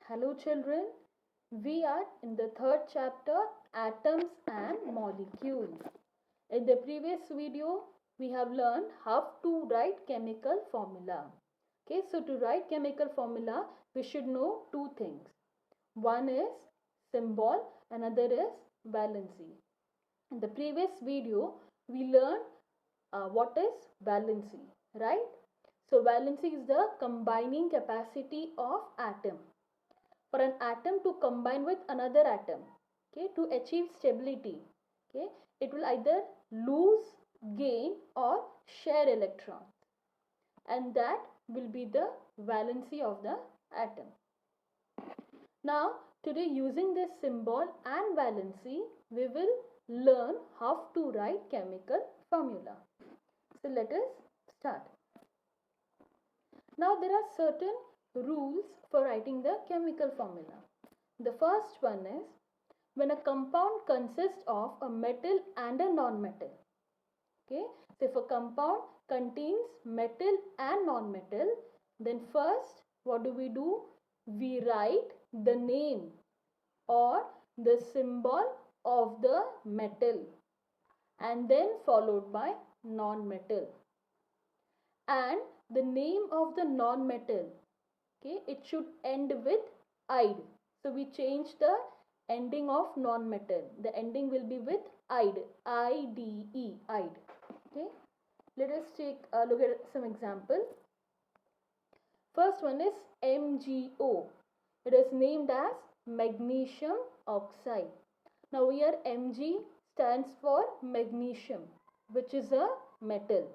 Hello children, we are in the third chapter, atoms and molecules. In the previous video, we have learned how to write chemical formula. Okay, so to write chemical formula, we should know two things. One is symbol, another is valency. In the previous video, we learned what is valency, right? So valency is the combining capacity of atom. For an atom to combine with another atom, okay, to achieve stability, okay, it will either lose, gain or share electrons, and that will be the valency of the atom. Now today, using this symbol and valency, we will learn how to write chemical formula. So let us start. Now there are certain rules for writing the chemical formula. The first one is when a compound consists of a metal and a non-metal. Okay, so if a compound contains metal and non-metal, then first what do? We write the name or the symbol of the metal and then followed by non-metal. And the name of the non-metal, okay, it should end with ide. So we change the ending of non-metal. The ending will be with ide, I-D-E, ide. Okay, let us take a look at some example. First one is MgO. It is named as magnesium oxide. Now here Mg stands for magnesium, which is a metal.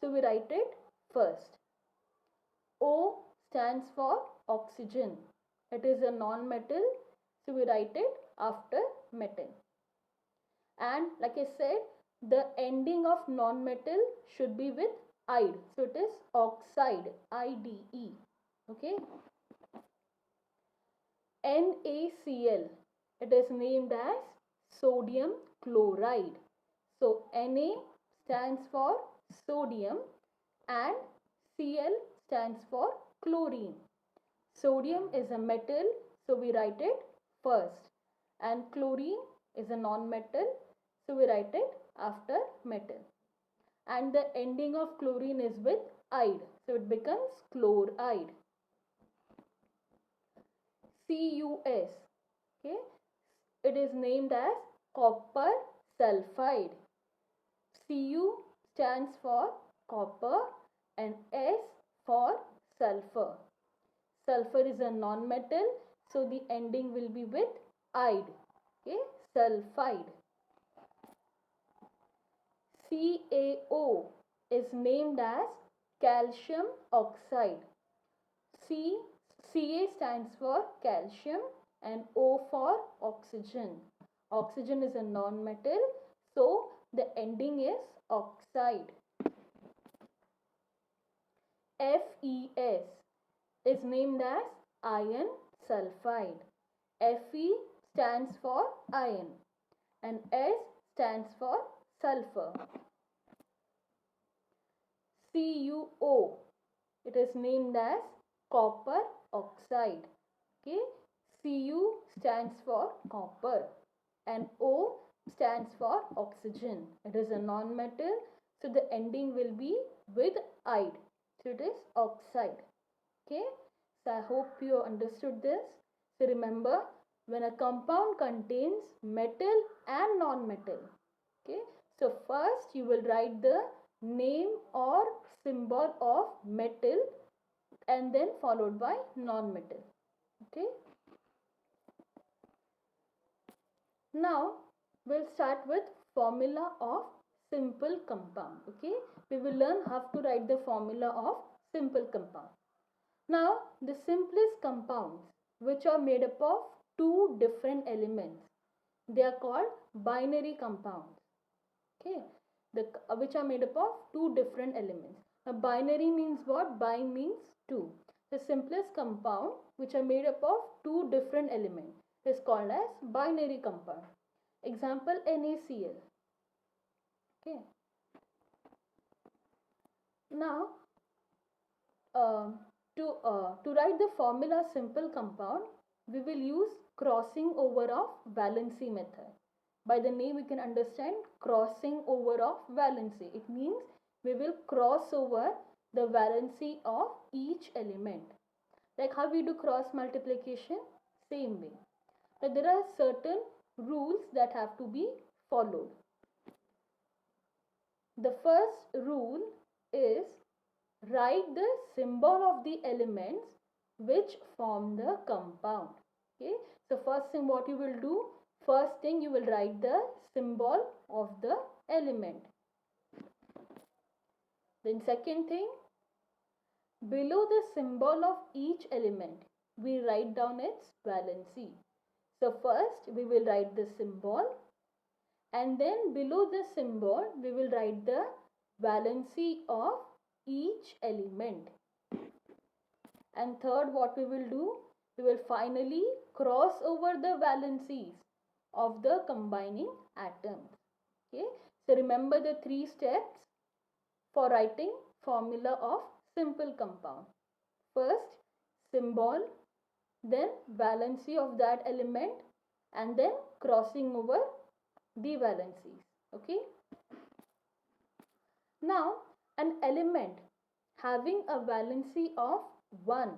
So we write it first. O stands for oxygen. It is a non-metal, so we write it after metal. And like I said, the ending of non-metal should be with ide. So it is oxide, I-D-E. Okay. NaCl. It is named as sodium chloride. So Na stands for sodium and Cl stands for chlorine. Sodium is a metal, so we write it first, and chlorine is a non-metal, so we write it after metal. And the ending of chlorine is with ide, so it becomes chloride. CuS, okay, it is named as copper sulfide. Cu stands for copper and S for sulfur. Sulfur is a non-metal, so the ending will be with ide. Okay, sulfide. CaO is named as calcium oxide. Ca stands for calcium and O for oxygen. Oxygen is a non-metal, so the ending is oxide. FeS is named as iron sulfide. Fe stands for iron and S stands for sulfur. CuO, it is named as copper oxide. Okay, Cu stands for copper and O stands for oxygen. It is a non-metal, so the ending will be with ide. So it is oxide. Okay, so I hope you understood this. So remember, when a compound contains metal and non-metal, okay, so first you will write the name or symbol of metal and then followed by non-metal. Okay, now we'll start with formula of simple compound. Okay, we will learn how to write the formula of simple compound. Now the simplest compounds, which are made up of two different elements, they are called binary compounds. Okay, which are made up of two different elements. Now binary means what? Bi means two. The simplest compound which are made up of two different elements is called as binary compound. Example, NaCl. Okay. Now To write the formula simple compound, we will use crossing over of valency method. By the name we can understand crossing over of valency. It means we will cross over the valency of each element. Like how we do cross multiplication? Same way. But there are certain rules that have to be followed. The first rule is write the symbol of the elements which form the compound. Okay, so first thing what you will do, first thing you will write the symbol of the element. Then second thing, below the symbol of each element we write down its valency. So first we will write the symbol, and then below the symbol we will write the valency of each element. And third, what we will do, we will finally cross over the valencies of the combining atoms. Okay, so remember the three steps for writing formula of simple compound. First, symbol, then valency of that element, and then crossing over the valencies. Okay, now an element having a valency of 1,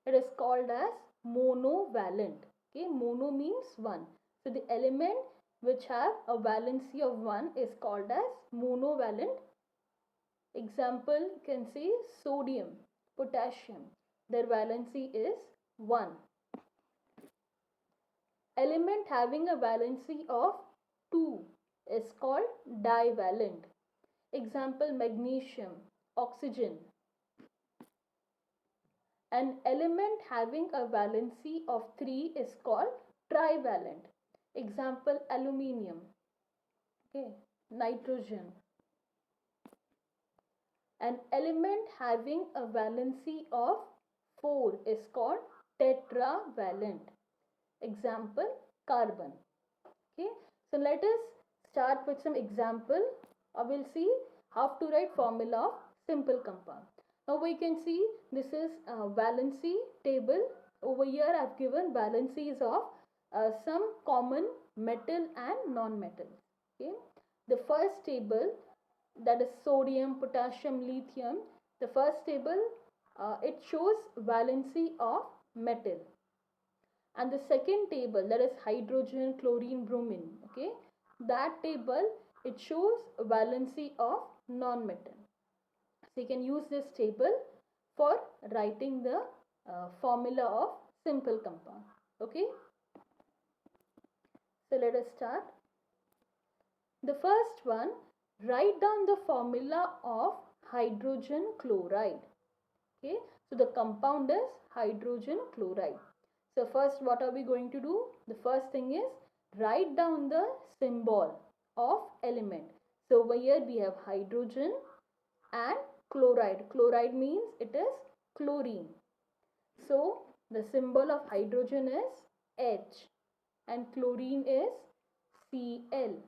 it is called as monovalent. Okay, mono means 1. So the element which have a valency of 1 is called as monovalent. Example, you can say sodium, potassium, their valency is 1. Element having a valency of 2 is called divalent. Example, magnesium, oxygen. An element having a valency of 3 is called trivalent. Example, aluminium, okay, nitrogen. An element having a valency of 4 is called tetravalent. Example, carbon. Okay, so let us start with some example. We'll see how to write formula of simple compound. Now we can see this is a valency table. Over here I have given valencies of some common metal and non-metal. Okay, the first table, that is sodium, potassium, lithium. The first table it shows valency of metal, and the second table, that is hydrogen, chlorine, bromine. Okay, that table it shows valency of non-metal. So you can use this table for writing the formula of simple compound. Okay, so let us start. The first one, write down the formula of hydrogen chloride. Okay, so the compound is hydrogen chloride. So first what are we going to do? The first thing is write down the symbol of element. So over here we have hydrogen and chloride. Chloride means it is chlorine. So the symbol of hydrogen is H and chlorine is Cl.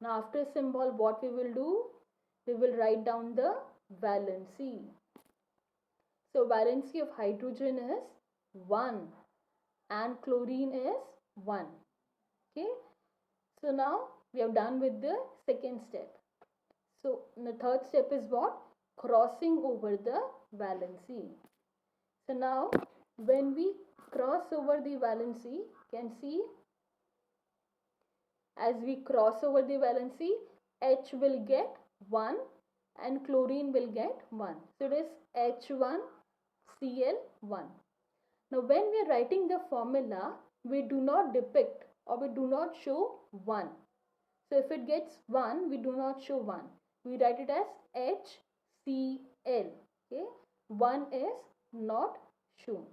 Now after symbol what we will do? We will write down the valency. So valency of hydrogen is 1 and chlorine is 1. Okay, so now we have done with the second step. So the third step is what? Crossing over the valency. So now when we cross over the valency, you can see as we cross over the valency, H will get 1 and chlorine will get 1. So it is H1Cl1. Now when we are writing the formula, we do not depict or we do not show 1. So if it gets 1, we do not show 1. We write it as HCl. Okay, 1 is not shown.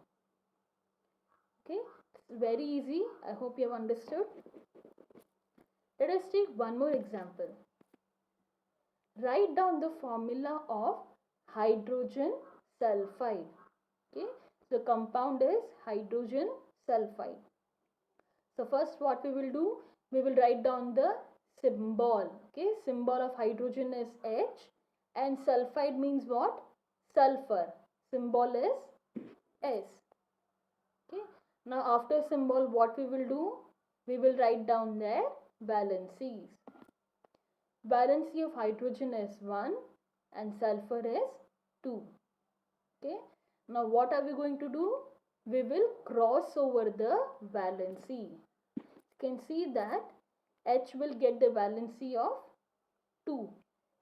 Okay, it's very easy. I hope you have understood. Let us take one more example. Write down the formula of hydrogen sulfide. Okay, the compound is hydrogen sulfide. So first what we will do, we will write down the symbol. Okay, symbol of hydrogen is H and sulfide means what? Sulfur. symbol is S. Okay. Now after symbol, what we will do? We will write down their valencies. Valency of hydrogen is 1 and sulfur is 2. Okay. Now what are we going to do? We will cross over the valency. You can see that H will get the valency of 2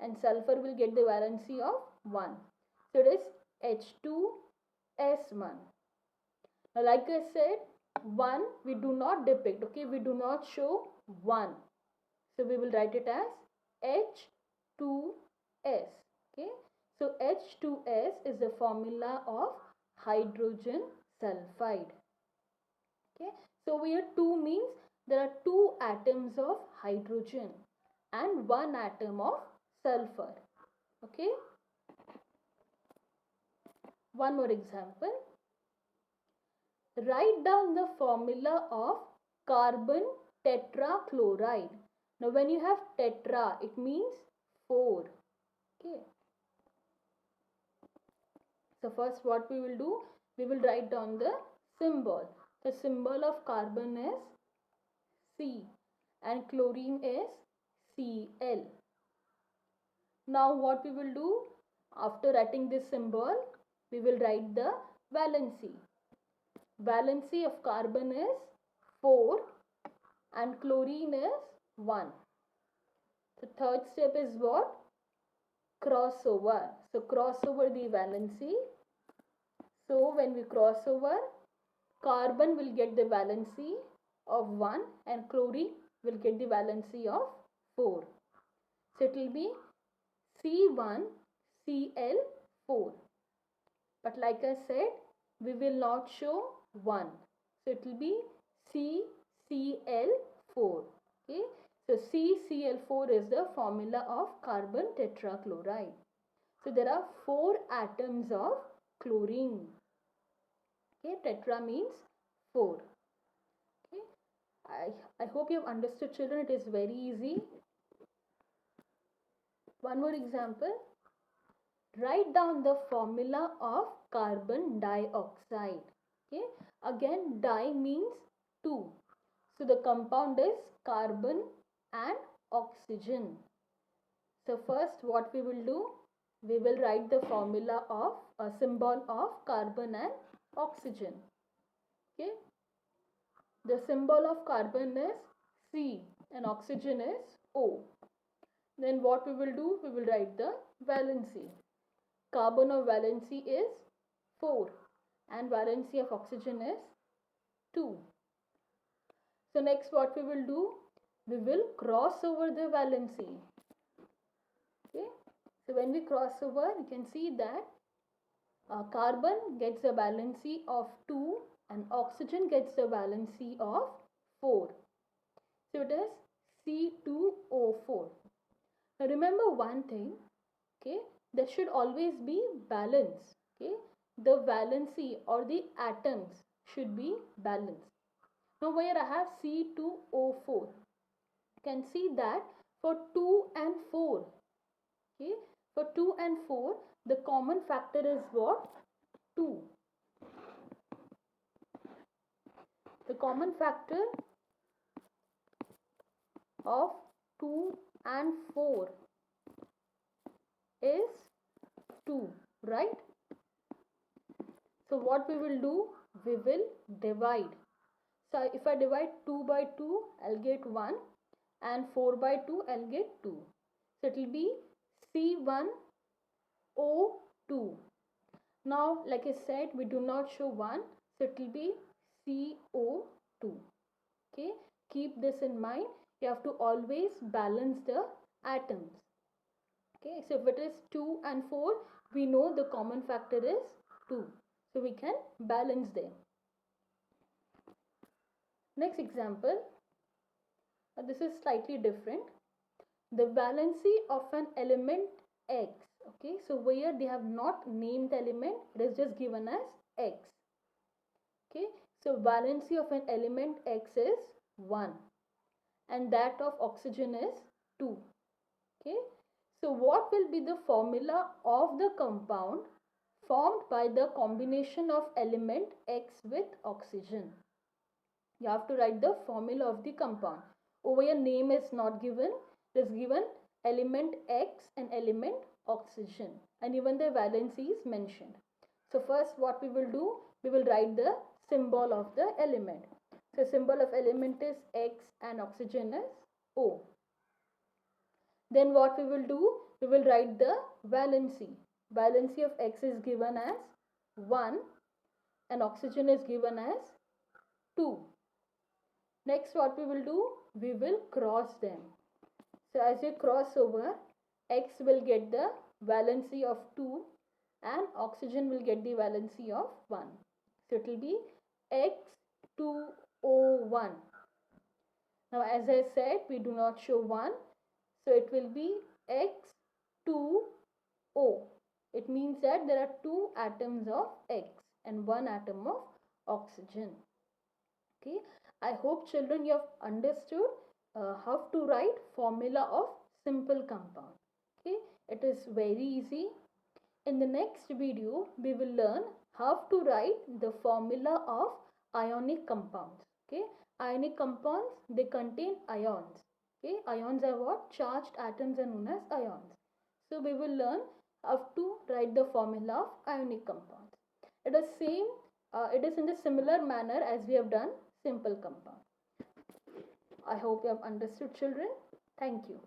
and sulfur will get the valency of 1. So it is H2S1. Now like I said, 1 we do not depict, okay, we do not show 1. So we will write it as H2S. Okay. So H2S is the formula of hydrogen sulfide. Okay. So here 2 means there are 2 atoms of hydrogen and 1 atom of sulfur. Okay. One more example. Write down the formula of carbon tetrachloride. Now when you have tetra, it means 4. Okay. So first what we will do, we will write down the symbol. The symbol of carbon is C and chlorine is Cl. Now what we will do, after writing this symbol, we will write the valency. Valency of carbon is 4 and chlorine is 1. The third step is what? Crossover. So crossover the valency. So when we cross over, carbon will get the valency of 1 and chlorine will get the valency of 4. So it will be C1Cl4. But like I said, we will not show 1. So it will be CCl4. Okay. So CCl4 is the formula of carbon tetrachloride. So there are 4 atoms of chlorine. Okay. Tetra means 4. Okay. I hope you have understood, children. It is very easy. One more example. Write down the formula of carbon dioxide. Okay. Again, di means 2. So the compound is carbon and oxygen. So first what we will do, we will write the formula of a symbol of carbon and oxygen. Okay. The symbol of carbon is C and oxygen is O. Then what we will do, we will write the valency. Carbon of valency is 4 and valency of oxygen is 2. So next what we will do, we will cross over the valency. Okay. So when we cross over, you can see that carbon gets a valency of 2 and oxygen gets the valency of 4. So it is C2O4. Now remember one thing, okay, there should always be balance. Okay, the valency or the atoms should be balanced. Now where I have C2O4, you can see that for 2 and 4, okay, for 2 and 4, the common factor is what? 2. The common factor of 2 and 4 is 2, right? So what we will do, we will divide. So if I divide 2 by 2, I'll get 1 and 4 by 2, I'll get 2. So it will be C1O2. Now like I said, we do not show 1, so it will be CO2. Okay, keep this in mind. You have to always balance the atoms. Okay, so if it is 2 and 4, we know the common factor is 2. So we can balance them. Next example, this is slightly different. The valency of an element X. Okay, so here they have not named the element, it is just given as X. Okay, so valency of an element X is 1 and that of oxygen is 2. Okay, so what will be the formula of the compound formed by the combination of element X with oxygen. You have to write the formula of the compound. Over here name is not given. It is given element X and element oxygen, and even the valency is mentioned. So first what we will do, we will write the symbol of the element. So symbol of element is X and oxygen is O. Then what we will do, we will write the valency. Valency of X is given as 1 and oxygen is given as 2. Next what we will do, we will cross them. So as you cross over, X will get the valency of 2 and oxygen will get the valency of 1. So it will be X2O1. Now as I said, we do not show 1. So it will be X2O. It means that there are 2 atoms of X and 1 atom of oxygen. Okay. I hope children you have understood how to write formula of simple compound. Okay. It is very easy. In the next video, we will learn how to write the formula of ionic compounds. Okay. Ionic compounds, they contain ions. Okay. Ions are what? Charged atoms are known as ions. So we will learn how to write the formula of ionic compounds. It is in the similar manner as we have done simple compound. I hope you have understood, children. Thank you.